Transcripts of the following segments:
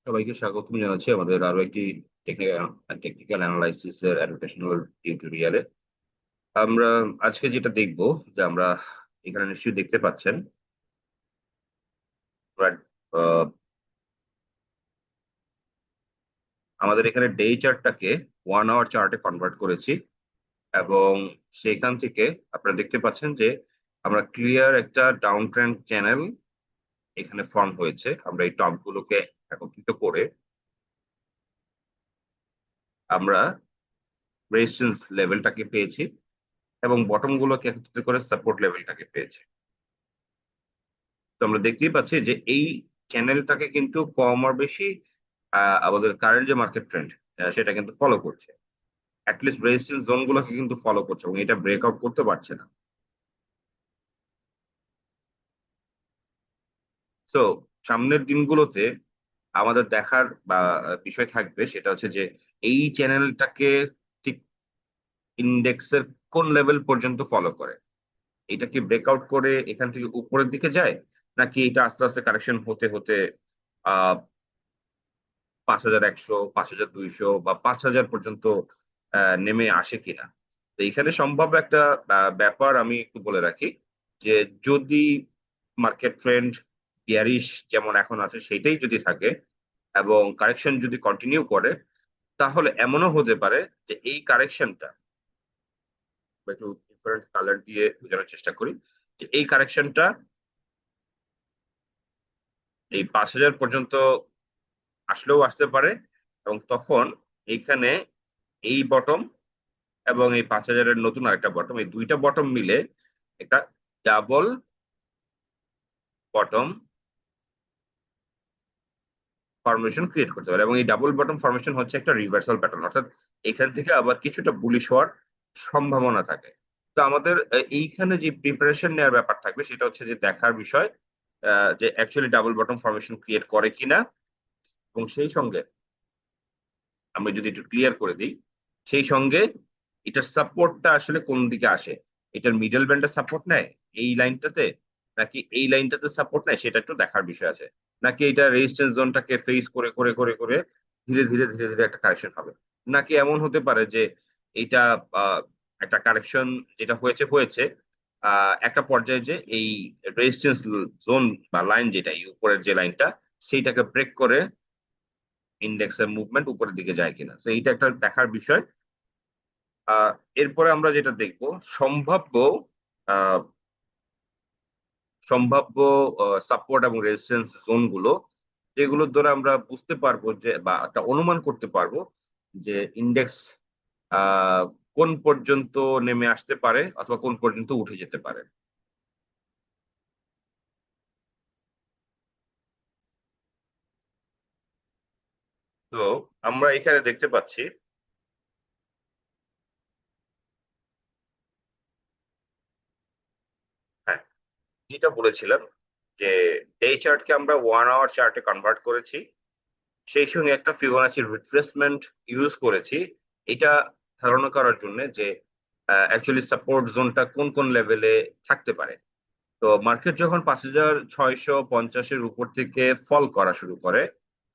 সবাইকে স্বাগতম জানাচ্ছি আমাদের আরো একটি টেকনিক্যাল টেকনিক্যাল অ্যানালাইসিস এর এডুকেশনাল টিউটোরিয়ালে। আমরা আজকে যেটা দেখব, যে আমরা এখানে নিশ্চয়ই দেখতে পাচ্ছেন আমরা, আহ, আমাদের এখানে ডে চার্টটাকে 1 আওয়ার চার্টে কনভার্ট করেছি। এবং সেখান থেকে আপনারা দেখতে পাচ্ছেন যে আমরা ক্লিয়ার একটা ডাউন ট্রেন্ড চ্যানেল এখানে ফর্ম হয়েছে। আমরা এই টপ গুলোকে একত্রিত করে আমরা রেজিস্ট্যান্স লেভেলটাকে পেয়েছি এবং বটম গুলোকে একত্রিত করে সাপোর্ট লেভেলটাকে পেয়েছি। তো আমরা দেখতেই পাচ্ছি যে এই চ্যানেলটাকে কিন্তু কম আর বেশি আমাদের কারেন্ট যে মার্কেট ট্রেন্ড সেটা কিন্তু ফলো করছে। অ্যাটলিস্ট রেজিস্ট্যান্স জোন গুলোকে কিন্তু ফলো করছে এবং এটা ব্রেকআউট করতে পারছে না। তো সামনের দিনগুলোতে আমাদের দেখার বা বিষয় থাকবে, সেটা হচ্ছে যে এই চ্যানেলটাকে ঠিক ইন্ডেক্সের কোন লেভেল পর্যন্ত ফলো করে। এটা কি ব্রেকআউট করে এখান থেকে উপরের দিকে যায়, নাকি এটা আস্তে আস্তে কারেকশন হতে হতে 5100, 5200 বা 5000 পর্যন্ত নেমে আসে কিনা। তো এখানে সম্ভাব্য একটা ব্যাপার আমি একটু বলে রাখি, যে যদি মার্কেট ট্রেন্ড বিয়ারিশ যেমন এখন আছে সেটাই যদি থাকে এবং কারেকশন যদি কন্টিনিউ করে, তাহলে এমনও হতে পারে যে এই কারেকশনটা, একটু ডিফারেন্ট কালার দিয়ে বোঝানোর চেষ্টা করি, যে এই কারেকশনটা এই 5000 পর্যন্ত আসলেও আসতে পারে। এবং তখন এইখানে এই বটম এবং এই 5000-এর নতুন আরেকটা বটম, এই দুইটা বটম মিলে একটা ডাবল বটম ফরমেশন ক্রিয়েট করতে পারে। এবং এই ডাবল বটম ফরমেশন হচ্ছে একটা রিভার্সাল প্যাটার্ন, অর্থাৎ এখান থেকে আবার কিছুটা বুলিশ হওয়ার সম্ভাবনা থাকে। তো আমাদের এইখানে যে প্রিপারেশন নেওয়ার ব্যাপার থাকবে সেটা হচ্ছে যে দেখার বিষয়, যে actually double bottom formation create করে কিনা। এবং সেই সঙ্গে আমি যদি একটু ক্লিয়ার করে দিই, সেই সঙ্গে এটার সাপোর্টটা আসলে কোন দিকে আসে। এটার মিডল ব্যান্ডের সাপোর্ট নেয় এই লাইনটাতে, নাকি এই লাইনটাতে সাপোর্ট নেয়, সেটা একটু দেখার বিষয় আছে। নাকি এটা রেজিস্ট্যান্স জোনটাকে ফেস করে করে করে করে ধীরে ধীরে ধীরে ধীরে একটা কারেকশন হবে। নাকি এমন হতে পারে যে এটা আহ, একটা কারেকশন যেটা হয়েছে হয়েছে একটা পর্যায়ে যে এই রেজিস্ট্যান্স জোন বা লাইন, যেটা এই উপরের যে লাইনটা, সেইটাকে ব্রেক করে ইন্ডেক্সের মুভমেন্ট উপরের দিকে যায় কিনা। তো এইটা একটা দেখার বিষয়। আহ এরপরে আমরা যেটা দেখব, সম্ভাব্য আহ সম্ভাব্য সাপোর্ট এবং রেজিস্ট্যান্স জোন গুলো, যেগুলোর দ্বারা আমরা বুঝতে পারবো যে বা একটা অনুমান করতে পারবো যে ইন্ডেক্স আহ কোন পর্যন্ত নেমে আসতে পারে অথবা কোন পর্যন্ত উঠে যেতে পারে। তো আমরা এখানে দেখতে পাচ্ছি, হ্যাঁ, যেটা বলেছিলাম যে ডে চার্টকে আমরা 1 আওয়ার চার্টে কনভার্ট করেছি, সেই সঙ্গে একটা ফিবোনাচি রিট্রেসমেন্ট ইউজ করেছি এটা ধারণা করার জন্য যে অ্যাকচুয়ালি সাপোর্ট জোনটা কোন কোন লেভেলে থাকতে পারে। তো মার্কেট যখন 5650-এর উপর থেকে ফল করা শুরু করে,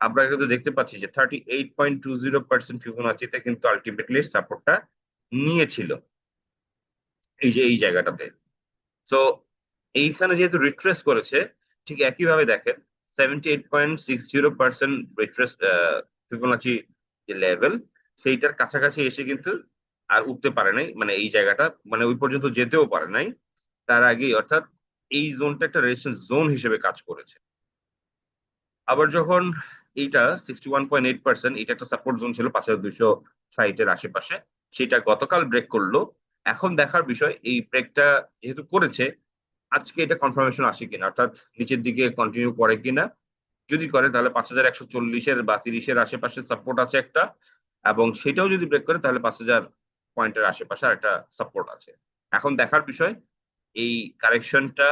আমরা কিন্তু দেখতে পাচ্ছি যে 38.20% ফিবোনাচিতে কিন্তু আলটিমেটলি সাপোর্টটা নিয়েছিল এই যে এই জায়গাটাতে। তো এইখানে যেহেতু রিট্রেস করেছে, ঠিক একইভাবে দেখেন 78.60% রিট্রেস ফিবোনাচি যে লেভেল, সেইটার কাছাকাছি এসে কিন্তু আর উঠতে পারে নাই, মানে এই জায়গাটা মানে ওই পর্যন্ত যেতেও পারে নাই তার আগেই। অর্থাৎ এই জোনটা একটা রেজিস্ট্যান্স জোন হিসেবে কাজ করেছে। আবার যখন এইটা 61.8%, এটা একটা সাপোর্ট জোন ছিল 5260-এর আশেপাশে, সেটা গতকাল ব্রেক করলো। এখন দেখার বিষয় এই ব্রেকটা যেহেতু করেছে, আজকে এটা কনফার্মেশন আসে কিনা, অর্থাৎ নিচের দিকে কন্টিনিউ করে কিনা। যদি করে তাহলে 5140-এর বা 30-এর আশেপাশে সাপোর্ট আছে একটা, এবং সেটাও যদি ব্রেক করে তাহলে 5000 পয়েন্টের আশেপাশে আর একটা সাপোর্ট আছে। এখন দেখার বিষয় এই কারেকশনটা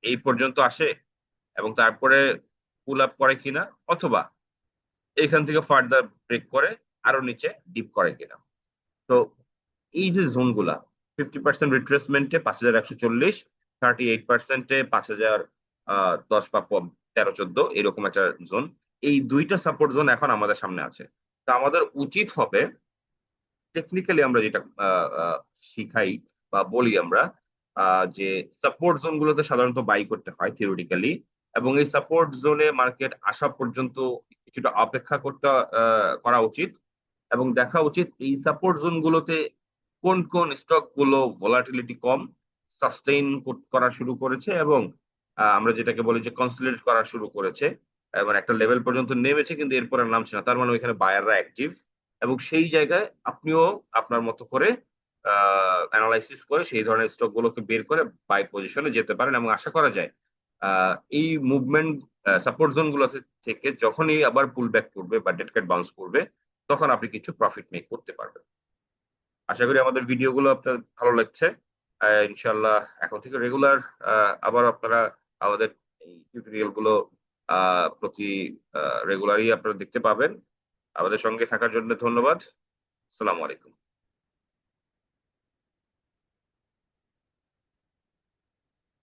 এই পর্যন্ত আসে এবং তারপরে পুল আপ করে কিনা, অথবা এখান থেকে ফার্দার ব্রেক করে আরো নিচে ডিপ করে কিনা। তো এই যে জোনগুলা, 50% রিট্রেসমেন্টে 5140, 38%-এ 5010 বা 13-14 এরকম একটা জোন, এই দুইটা সাপোর্ট জোন এখন আমাদের সামনে আছে। তো আমাদের উচিত হবে টেকনিক্যালি আমরা যেটা শিখাই বা বলি আমরা যে সাপোর্ট জোন গুলোতে সাধারণত বাই করতে হয় থিওরিটিক্যালি, এবং এই সাপোর্ট জোনে মার্কেট আসা পর্যন্ত কিছুটা অপেক্ষা করতে করা উচিত, এবং দেখা উচিত এই সাপোর্ট জোন গুলোতে কোন কোন স্টক গুলো ভোলাটিলিটি কম, সাস্টেইন করা শুরু করেছে, এবং আমরা যেটাকে বলি যে কনসলিডেট করা শুরু করেছে, মানে একটা লেভেল পর্যন্ত নেমেছে কিন্তু এরপর আর নামছে না, তার মানে ওইখানে বায়াররা অ্যাক্টিভ। এবং সেই জায়গায় আপনিও আপনার মতো করে অ্যানালাইসিস করে সেই ধরনের স্টক গুলোকে বের করে বাই পজিশনে যেতে পারেন, এবং আশা করা যায় এই মুভমেন্ট সাপোর্ট জোন গুলো থেকে যখনই আবার পুল ব্যাক করবে বা ডেড ক্যাট বাউন্স করবে, তখন আপনি কিছু প্রফিট মেক করতে পারবেন। আশা করি আমাদের ভিডিওগুলো আপনার ভালো লাগছে। ইনশাল্লাহ এখন থেকে রেগুলার আবার আপনারা আমাদের এই টিউটোরিয়াল গুলো প্রতি রেগুলারই আপনারা দেখতে পাবেন। আমাদের সঙ্গে থাকার জন্য ধন্যবাদ। আসসালামু আলাইকুম।